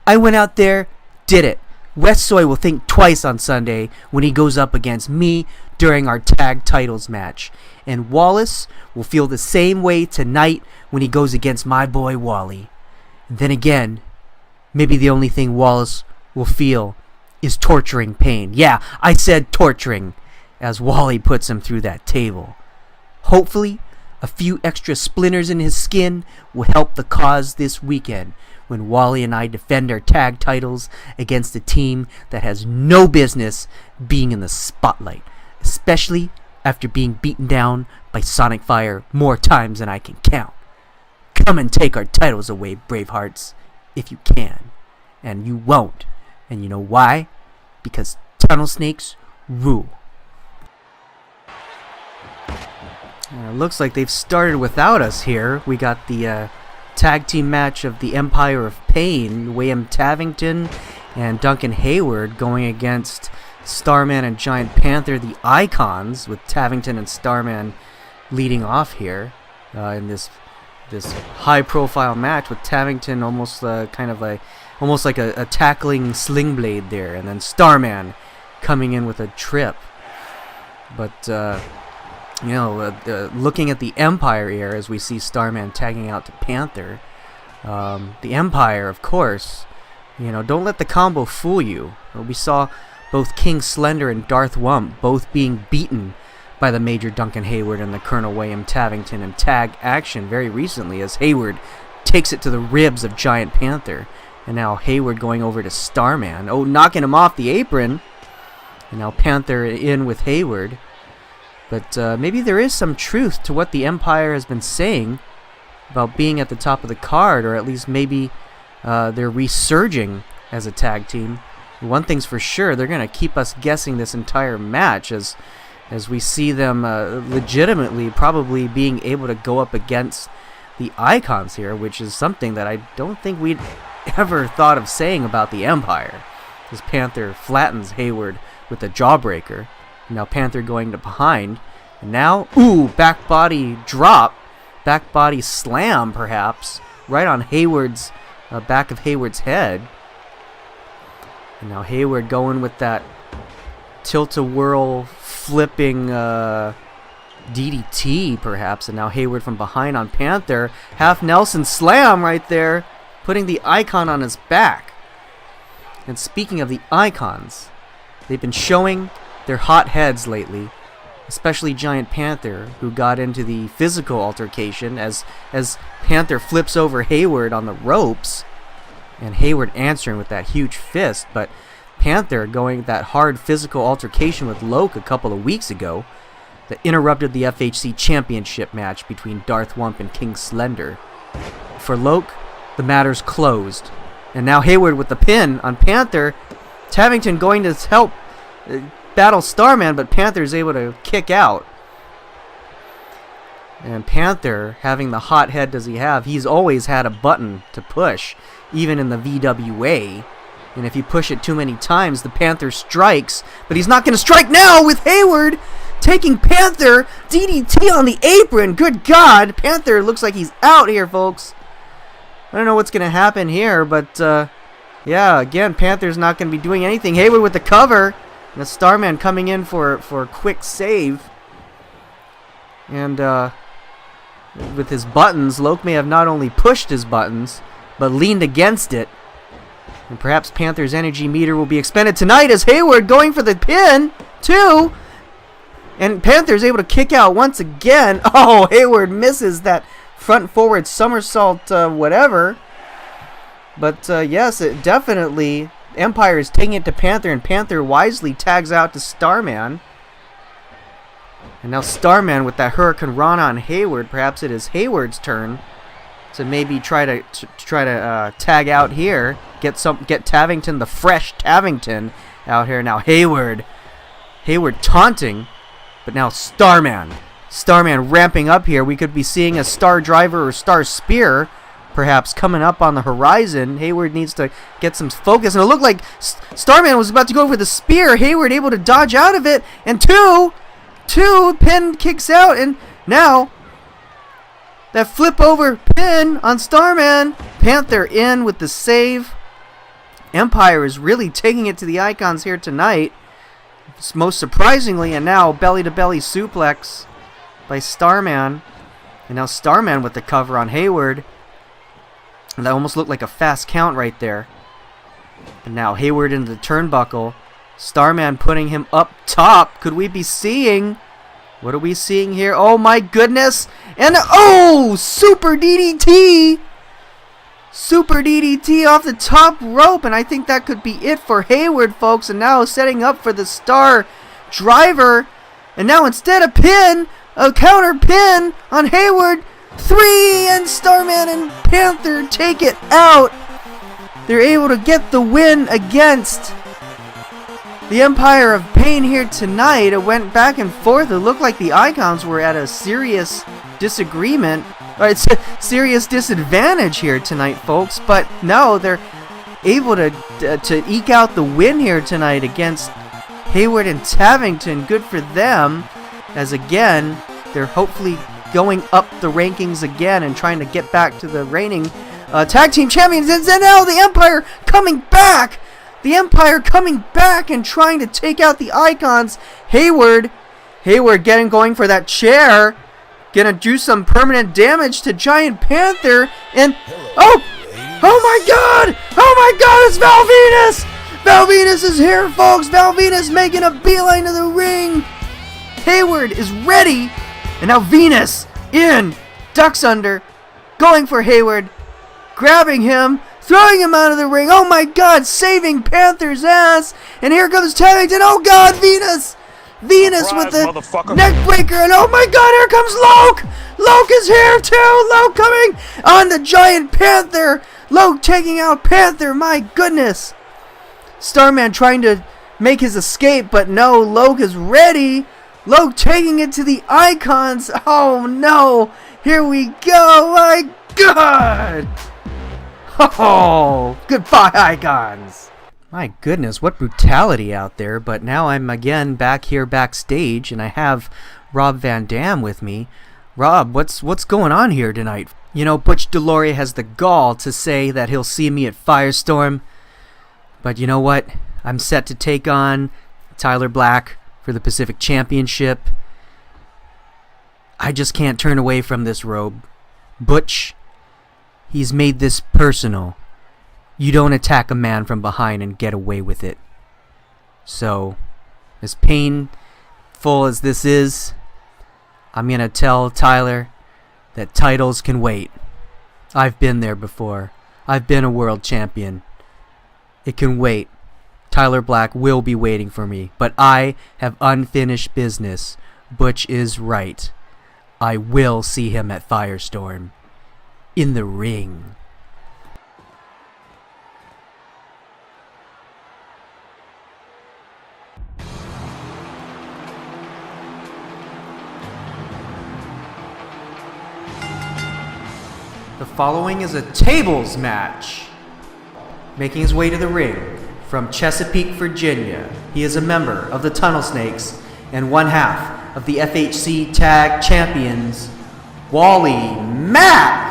I went out there, did it. West Soy will think twice on Sunday when he goes up against me during our tag titles match. And Wallace will feel the same way tonight when he goes against my boy Wally. And then again, maybe the only thing Wallace will feel is torturing pain. Yeah, I said torturing, as Wally puts him through that table. Hopefully, a few extra splinters in his skin will help the cause this weekend when Wally and I defend our tag titles against a team that has no business being in the spotlight, especially after being beaten down by Sonic Fire more times than I can count. Come and take our titles away, Bravehearts, if you can. And you won't. And you know why? Because Tunnel Snakes rule. Looks like they've started without us here. We got the tag team match of the Empire of Pain, William Tavington and Duncan Heyward going against Starman and Giant Panther, the Icons, with Tavington and Starman leading off here in this high-profile match, with Tavington almost almost like a tackling sling blade there, and then Starman coming in with a trip. But looking at the Empire here, as we see Starman tagging out to Panther, the Empire, of course, don't let the combo fool you. We saw both King Slender and Darth Wump both being beaten by the Major Duncan Heyward and the Colonel William Tavington in tag action very recently, as Heyward takes it to the ribs of Giant Panther. And now Heyward going over to Starman, knocking him off the apron. And now Panther in with Heyward. But maybe there is some truth to what the Empire has been saying about being at the top of the card, or at least maybe they're resurging as a tag team. One thing's for sure, they're going to keep us guessing this entire match as we see them legitimately probably being able to go up against the Icons here, which is something that I don't think we'd ever thought of saying about the Empire. As Panther flattens Heyward with a jawbreaker. Now Panther going to behind. And now, back body drop. Back body slam, perhaps. Right on Heyward's back of Heyward's head. And now Heyward going with that tilt-a-whirl flipping DDT perhaps. And now Heyward from behind on Panther. Half Nelson slam right there, putting the icon on his back. And speaking of the icons, they've been showing their hot heads lately. Especially Giant Panther, who got into the physical altercation as Panther flips over Heyward on the ropes. And Heyward answering with that huge fist. But Panther going that hard physical altercation with Loke a couple of weeks ago that interrupted the FHC championship match between Darth, Wump, and King Slender. For Loke, the matter's closed. And now Heyward with the pin on Panther. Tavington going to help battle Starman, but Panther is able to kick out. And Panther, having the hot head does he have, he's always had a button to push, even in the VWA. And if you push it too many times, the Panther strikes. But he's not going to strike now with Heyward taking Panther. DDT on the apron. Good God. Panther looks like he's out here, folks. I don't know what's going to happen here, but yeah, again, Panther's not going to be doing anything. Heyward with the cover. And the Starman coming in for a quick save. And with his buttons, Loke may have not only pushed his buttons, but leaned against it. And perhaps Panther's energy meter will be expended tonight as Heyward going for the pin, too. And Panther's able to kick out once again. Oh, Heyward misses that front forward somersault whatever. But yes, it definitely, Empire is taking it to Panther, and Panther wisely tags out to Starman. And now Starman with that Hurricane Rana on Heyward. Perhaps it is Heyward's turn to maybe try to tag out here. Get Tavington, the fresh Tavington, out here. Now Heyward taunting, but now Starman ramping up here. We could be seeing a Star Driver or Star Spear perhaps coming up on the horizon. Heyward needs to get some focus, and it looked like Starman was about to go for the spear. Heyward able to dodge out of it, and two pin kicks out, and now that flip over pin on Starman. Panther in with the save. Empire is really taking it to the icons here tonight, most surprisingly, and now belly to belly suplex by Starman, and now Starman with the cover on Heyward. And that almost looked like a fast count right there. And now Heyward into the turnbuckle. Starman putting him up top. Could we be seeing? What are we seeing here? Oh my goodness. And oh, Super DDT. Super DDT off the top rope. And I think that could be it for Heyward, folks. And now setting up for the Star Driver. And now instead of pin, a counter pin on Heyward. 3, and Starman and Panther take it out. They're able to get the win against the Empire of Pain here tonight. It went back and forth. It looked like the icons were at a serious disagreement. Or it's a serious disadvantage here tonight, folks. But no, they're able to eke out the win here tonight against Heyward and Tavington. Good for them. As again, they're hopefully going up the rankings again and trying to get back to the reigning tag team champions. And now the Empire coming back. The Empire coming back and trying to take out the icons. Heyward going for that chair. Gonna do some permanent damage to Giant Panther. And oh my God! Oh my God! It's Val Venis! Val Venis is here, folks. Val Venis making a beeline to the ring. Heyward is ready. And now Venus in, ducks under, going for Heyward, grabbing him, throwing him out of the ring. Oh my God, saving Panther's ass. And here comes Tavington. Oh God, Venus with the neck breaker. And oh my God, here comes Loke. Loke is here too. Loke coming on the Giant Panther. Loke taking out Panther. My goodness. Starman trying to make his escape, but no, Loke is ready. Loke taking it to the icons. Oh no. Here we go. My God. Oh, goodbye, icons. My goodness, what brutality out there. But now I'm again back here backstage, and I have Rob Van Dam with me. Rob, what's going on here tonight? You know, Butch Deloria has the gall to say that he'll see me at Firestorm. But you know what? I'm set to take on Tyler Black for the Pacific Championship. I just can't turn away from this robe. Butch, he's made this personal. You don't attack a man from behind and get away with it. So, as painful as this is, I'm gonna tell Tyler that titles can wait. I've been there before. I've been a world champion. It can wait. Tyler Black will be waiting for me, but I have unfinished business. Butch is right. I will see him at Firestorm. In the ring. The following is a tables match. Making his way to the ring from Chesapeake, Virginia, he is a member of the Tunnel Snakes and one half of the FHC Tag Champions, Wally Mack.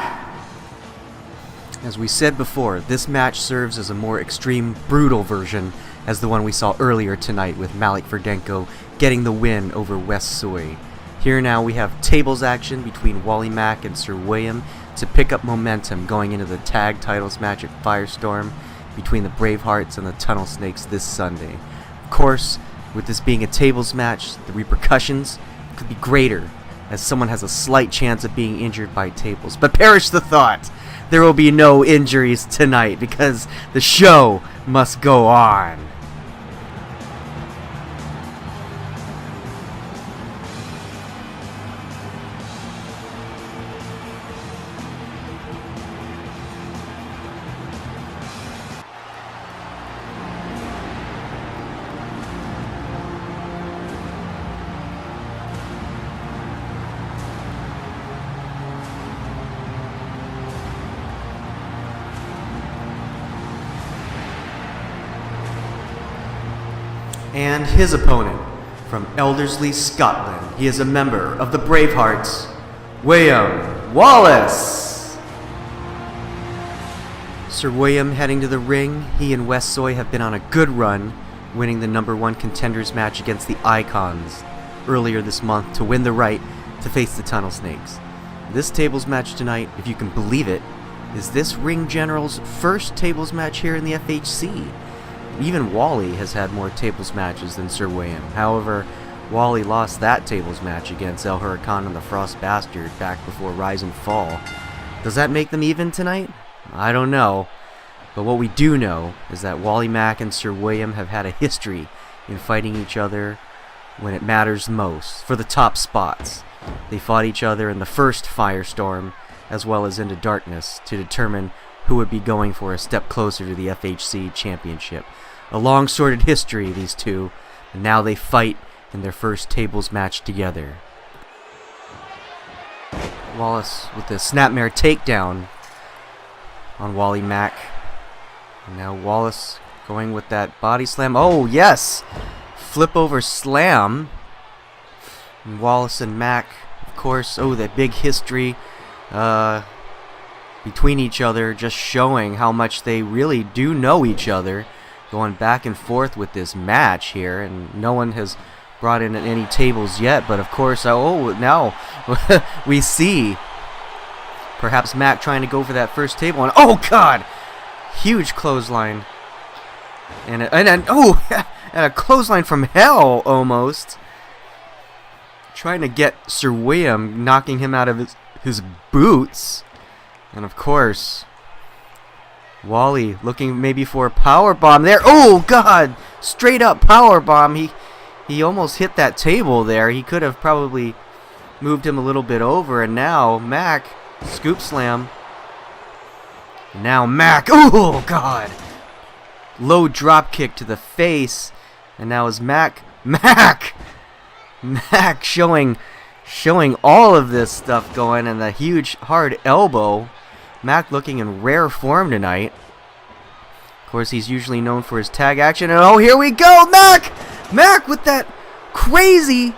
As we said before, this match serves as a more extreme, brutal version as the one we saw earlier tonight with Malik Verdenko getting the win over Wes Soy. Here now we have tables action between Wally Mack and Sir William to pick up momentum going into the tag titles match at Firestorm between the Bravehearts and the Tunnel Snakes this Sunday. Of course, with this being a tables match, the repercussions could be greater as someone has a slight chance of being injured by tables. But perish the thought! There will be no injuries tonight because the show must go on. And his opponent, from Elderslie, Scotland, he is a member of the Bravehearts, William Wallace. Sir William heading to the ring. He and Wes Soy have been on a good run, winning the #1 contenders match against the Icons earlier this month to win the right to face the Tunnel Snakes. This tables match tonight, if you can believe it, is this ring general's first tables match here in the FHC. Even Wally has had more tables matches than Sir William. However, Wally lost that tables match against El Huracan and the Frost Bastard back before Rise and Fall. Does that make them even tonight? I don't know. But what we do know is that Wally Mack and Sir William have had a history in fighting each other when it matters most, for the top spots. They fought each other in the first Firestorm, as well as Into Darkness, to determine who would be going for a step closer to the FHC Championship. A long sordid history, these two, and now they fight in their first tables match together. Wallace with the snapmare takedown on Wally Mack. And now Wallace going with that body slam. Oh, yes! Flip over slam. And Wallace and Mack, of course, that big history between each other, just showing how much they really do know each other. Going back and forth with this match here, and no one has brought in any tables yet, but of course, now we see perhaps Mack trying to go for that first table, and oh god! Huge clothesline. And a clothesline from hell, almost. Trying to get Sir William, knocking him out of his boots. And of course, Wally looking maybe for a power bomb there. Oh god! Straight up power bomb. He almost hit that table there. He could have probably moved him a little bit over. And now Mack, scoop slam. Now Mack. Oh god! Low drop kick to the face. And now is Mack showing all of this stuff going, and the huge hard elbow. Mack looking in rare form tonight. Of course, he's usually known for his tag action. And oh, here we go! Mack with that crazy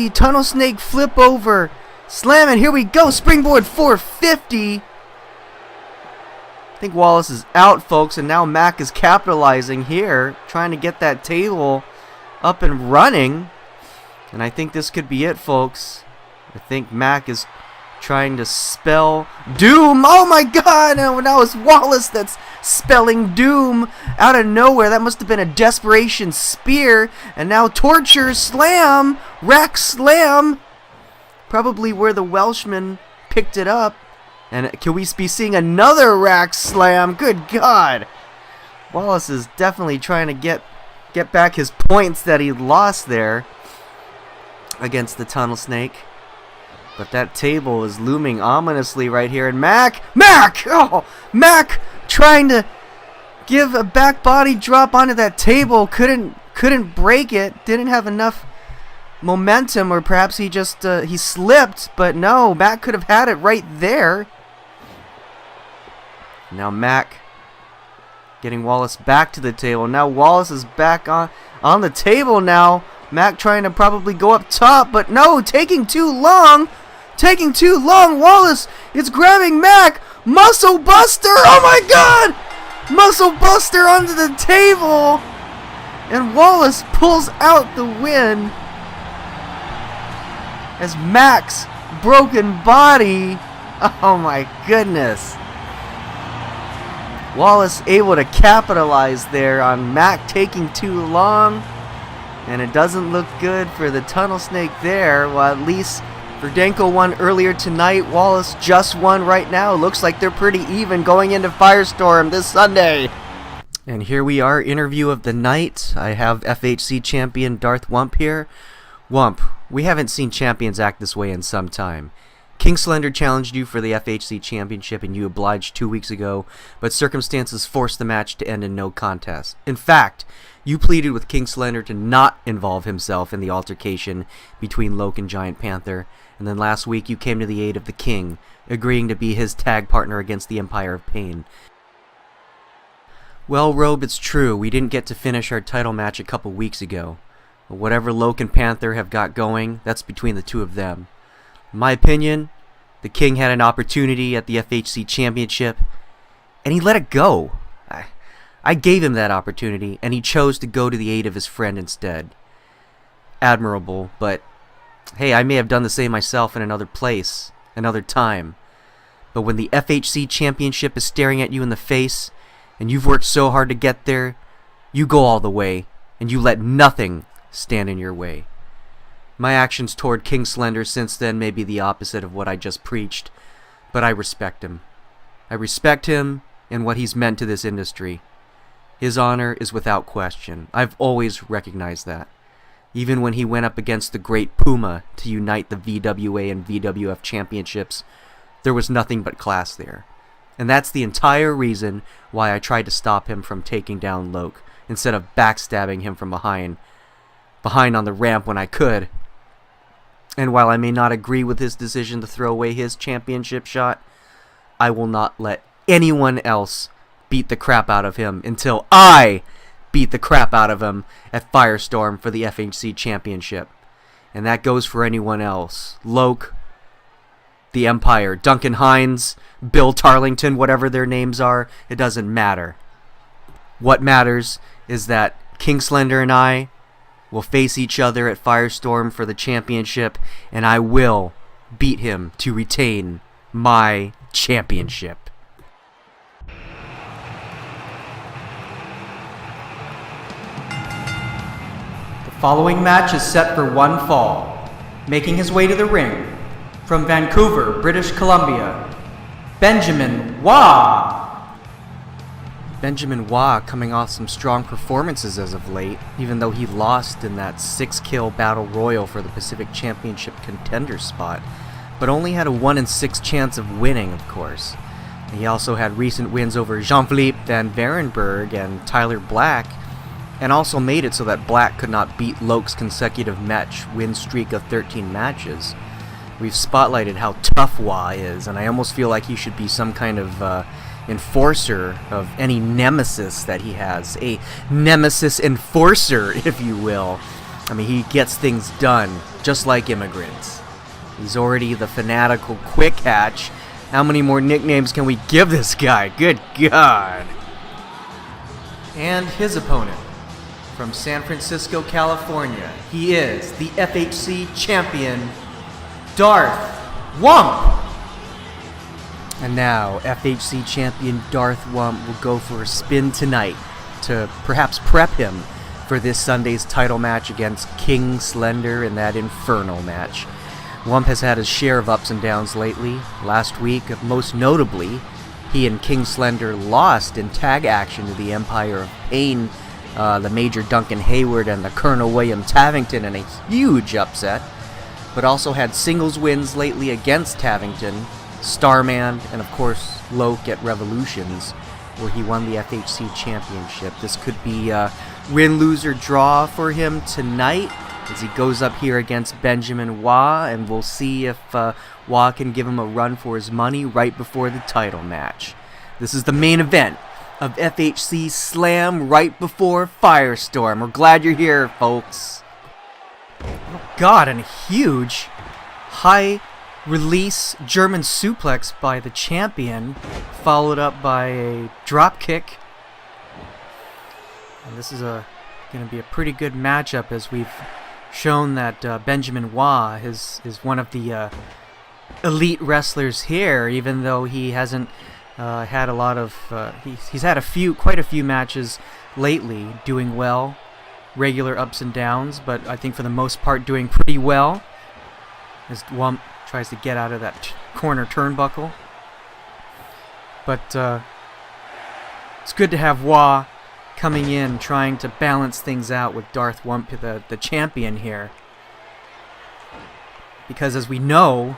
tunnel snake flip over slam. And here we go! Springboard 450. I think Wallace is out, folks, and now Mac is capitalizing here, trying to get that table up and running. And I think this could be it, folks. I think Mac is trying to spell doom. Oh my god, now it's Wallace that's spelling doom out of nowhere. That must have been a desperation spear. And now torture slam, rack slam. Probably where the Welshman picked it up. And can we be seeing another rack slam? Good god. Wallace is definitely trying to get back his points that he lost there against the Tunnel Snake. But that table is looming ominously right here. And Mac trying to give a back body drop onto that table. Couldn't break it. Didn't have enough momentum, or perhaps he just he slipped. But no, Mac could have had it right there. Now Mac getting Wallace back to the table. Now Wallace is back on the table now. Mac trying to probably go up top, but no, taking too long. Wallace is grabbing Mac. Muscle Buster. Oh my god. Muscle Buster onto the table. And Wallace pulls out the win. As Mac's broken body. Oh my goodness. Wallace able to capitalize there on Mac taking too long. And it doesn't look good for the Tunnel Snake there. Well, at least Verdanko won earlier tonight. Wallace just won right now. Looks like they're pretty even going into Firestorm this Sunday. And here we are, interview of the night. I have FHC champion Darth Wump here. Wump, we haven't seen champions act this way in some time. King Slender challenged you for the FHC championship and you obliged 2 weeks ago, but circumstances forced the match to end in no contest. In fact, you pleaded with King Slender to not involve himself in the altercation between Loke and Giant Panther, and then last week you came to the aid of the King, agreeing to be his tag partner against the Empire of Pain. Well, Robe, it's true, we didn't get to finish our title match a couple weeks ago. But whatever Loke and Panther have got going, that's between the two of them. In my opinion, the King had an opportunity at the FHC Championship, and he let it go. I gave him that opportunity, and he chose to go to the aid of his friend instead. Admirable, but hey, I may have done the same myself in another place, another time. But when the FHC Championship is staring at you in the face, and you've worked so hard to get there, you go all the way, and you let nothing stand in your way. My actions toward King Slender since then may be the opposite of what I just preached, but I respect him. I respect him and what he's meant to this industry. His honor is without question. I've always recognized that. Even when he went up against the Great Puma to unite the VWA and VWF championships, there was nothing but class there. And that's the entire reason why I tried to stop him from taking down Loke, instead of backstabbing him from behind on the ramp when I could. And while I may not agree with his decision to throw away his championship shot, I will not let anyone else beat the crap out of him until I beat the crap out of him at Firestorm for the FHC championship. And that goes for anyone else. Loke, the Empire, Duncan Hines, Bill Tarlington, whatever their names are, it doesn't matter. What matters is that King Slender and I will face each other at Firestorm for the championship, and I will beat him to retain my championship. The following match is set for one fall. Making his way to the ring, from Vancouver, British Columbia, Benjamin Wah! Benjamin Wah coming off some strong performances as of late, even though he lost in that 6-kill battle royal for the Pacific Championship contender spot, but only had a 1 in 6 chance of winning, of course. He also had recent wins over Jean-Philippe Van Varenberg and Tyler Black, and also made it so that Black could not beat Loke's consecutive match win streak of 13 matches. We've spotlighted how tough Wah is, and I almost feel like he should be some kind of enforcer of any nemesis that he has. A nemesis enforcer, if you will. I mean, he gets things done, just like immigrants. He's already the fanatical quick hatch, How many more nicknames can we give this guy? Good God. And his opponent, from San Francisco, California, he is the FHC champion, Darth Wump. And now, FHC champion Darth Wump will go for a spin tonight to perhaps prep him for this Sunday's title match against King Slender in that Infernal match. Wump has had his share of ups and downs lately. Last week, most notably, he and King Slender lost in tag action to the Empire of Pain, the Major Duncan Heyward and the Colonel William Tavington in a huge upset, but also had singles wins lately against Tavington, Starman, and of course Loke at Revolutions, where he won the FHC Championship. This could be a win, lose, or draw for him tonight as he goes up here against Benjamin Wah, and we'll see if Wah can give him a run for his money right before the title match. This is the main event of FHC Slam right before Firestorm. We're glad you're here, folks. Oh God, and a huge high release German suplex by the champion, followed up by a drop kick. And this is going to be a pretty good matchup, as we've shown that Benjamin Wah is one of the elite wrestlers here, even though he hasn't had a lot of he's had quite a few matches lately, doing well, regular ups and downs, but I think for the most part doing pretty well as Wump tries to get out of that corner turnbuckle. But it's good to have Wah coming in, trying to balance things out with Darth Wump, the champion here. Because as we know,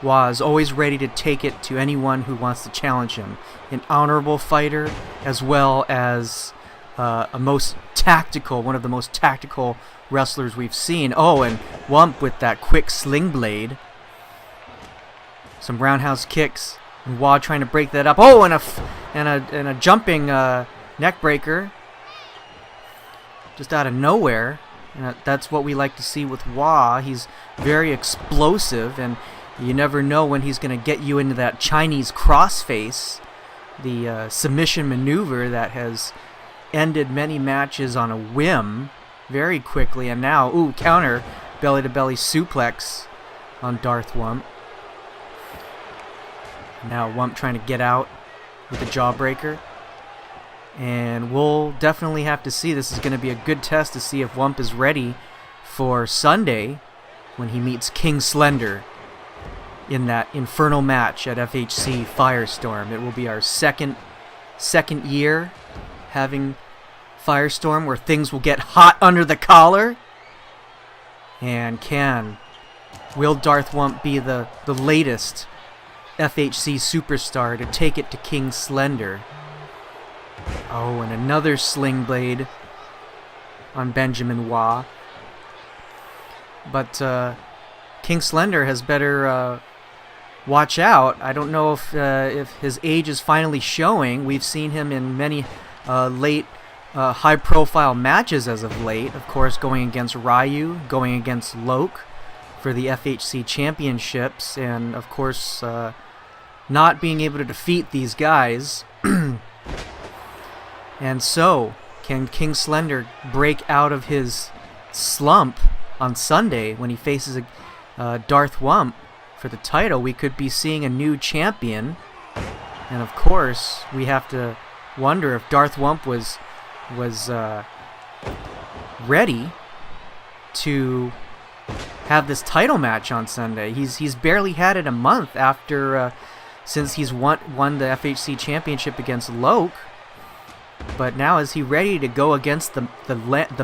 Wah is always ready to take it to anyone who wants to challenge him. An honorable fighter, as well as one of the most tactical wrestlers we've seen. Oh, and Wump with that quick sling blade. Some roundhouse kicks, and Wah trying to break that up. Oh, and a jumping neck breaker, just out of nowhere. And that's what we like to see with Wah. He's very explosive, and you never know when he's going to get you into that Chinese crossface, the submission maneuver that has ended many matches on a whim very quickly. And now, counter belly-to-belly suplex on Darth Wump. Now Wump trying to get out with a jawbreaker. And we'll definitely have to see. This is going to be a good test to see if Wump is ready for Sunday when he meets King Slender in that Infernal match at FHC Firestorm. It will be our second year having Firestorm, where things will get hot under the collar. And will Darth Wump be the latest FHC superstar to take it to King Slender? Oh, and another sling blade on Benjamin Wah. But King Slender has better watch out. I don't know if his age is finally showing. We've seen him in many late high-profile matches as of late. Of course, going against Ryu, going against Loke for the FHC championships, and of course not being able to defeat these guys. And so, can King Slender break out of his slump on Sunday when he faces Darth Wump for the title? We could be seeing a new champion. And of course, we have to wonder if Darth Wump was ready to have this title match on Sunday. He's barely had it a month after since he's won the FHC championship against Loke. But now, is he ready to go against the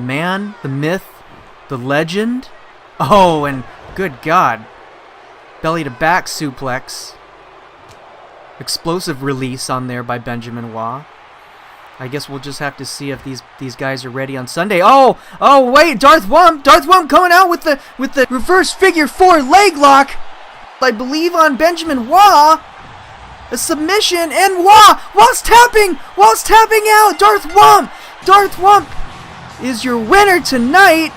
man, the myth, the legend? Oh, and good God, belly to back suplex, explosive release on there by Benjamin Wah. I guess we'll just have to see if these guys are ready on Sunday. Oh wait, Darth Wump coming out with the reverse figure 4 leg lock, I believe, on Benjamin Wah. A submission, and Wah's tapping out. Darth Wump is your winner tonight.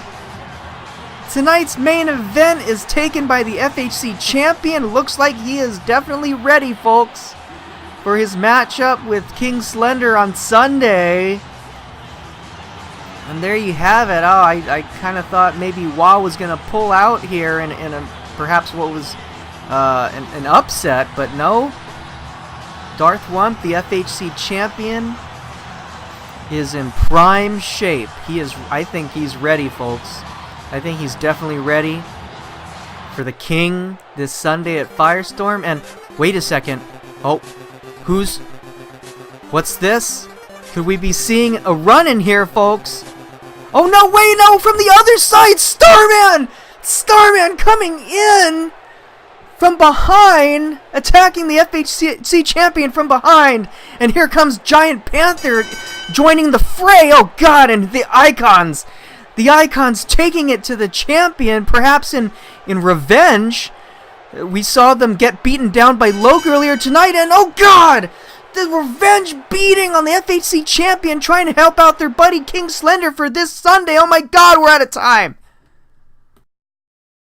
Tonight's main event is taken by the FHC champion. Looks like he is definitely ready, folks, for his matchup with King Slender on Sunday. And there you have it. Oh, I kind of thought maybe Wah was going to pull out here in perhaps what was an upset, but no. Darth Wump, the FHC champion, is in prime shape. I think he's ready, folks. I think he's definitely ready for the King this Sunday at Firestorm. And wait a second. Oh, what's this? Could we be seeing a run in here, folks? Oh no, wait, no, from the other side, Starman! Starman coming in from behind, attacking the FHC champion from behind. And here comes Giant Panther joining the fray. Oh god, and the Icons taking it to the champion, perhaps in revenge. We saw them get beaten down by Loke earlier tonight, and oh god! The revenge beating on the FHC champion, trying to help out their buddy King Slender for this Sunday. Oh my god, we're out of time.